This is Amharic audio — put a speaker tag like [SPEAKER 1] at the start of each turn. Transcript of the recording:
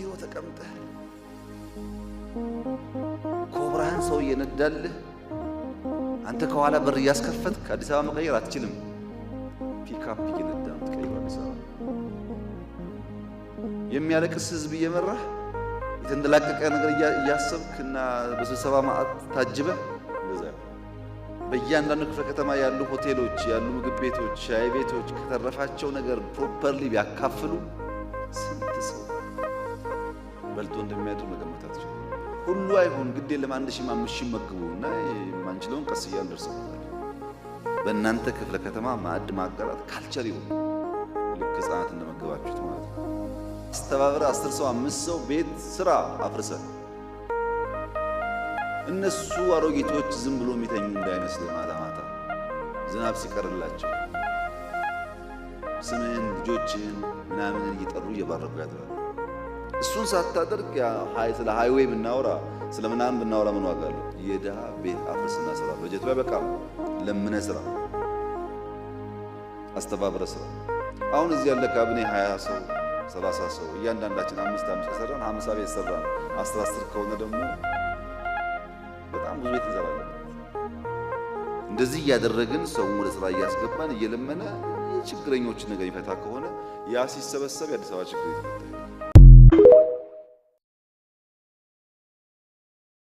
[SPEAKER 1] ቢሮ ተቀምጠህ ኮብራህን ሰው እየነዳልህ አንተ ከኋላ በር እያስከፈትክ አዲስ አበባ መቀየር አትችልም። ፒክአፕ እየነዳ የምትቀይረው አዲስ አበባ የሚያለቅስ ህዝብ እየመራህ የተንደላቀቀ ነገር እያሰብክና በስብሰባ ማዕት ታጅበህ እንደዛ በእያንዳንዱ ክፍለ ከተማ ያሉ ሆቴሎች ያሉ ምግብ ቤቶች ሻይ ቤቶች ከተረፋቸው ነገር ፕሮፐርሊ ቢያካፍሉ ስንት ሰው በልቶ እንደሚያድር መገመት አትችልም። ሁሉ አይሁን ግድ የለም 1500 መግቡና ማንችለውን ቀስ እያልን ደርሰናል። በእናንተ ክፍለ ከተማ ማዕድ ማጋራት ካልቸር ይሁን ልክ ህፃናት እንደመገባችሁት ማለት ነው። አስተባብረ 10 ሰው 5 ሰው ቤት ስራ አፍርሰ እነሱ አሮጊቶች ዝም ብሎ የሚተኙ እንዳይመስል ማታ ማታ ዝናብ ሲቀርላቸው ስምህን ልጆችህን ምናምን እየጠሩ እየባረኩ ያድራሉ። እሱን ሳታደርግ ስለ ሃይዌይ ብናወራ ስለ ምናምን ብናወራ ምን ዋጋ አለው? የድሃ ቤት አፍርስና ስራ በጀቱ አይበቃም። ለምነ ስራ አስተባብረ ስራ። አሁን እዚህ ያለ ካቢኔ 20 ሰው 30 ሰው እያንዳንዳችን 5 ከሰራን 50 ቤት ሰራን። 10 ከሆነ ደግሞ በጣም ብዙ ቤት እንሰራለን። እንደዚህ እያደረግን ሰው ወደ ስራ እያስገባን እየለመነ የችግረኞችን ነገር ይፈታ ከሆነ ያ ሲሰበሰብ የአዲስ አበባ ችግር ይፈታል።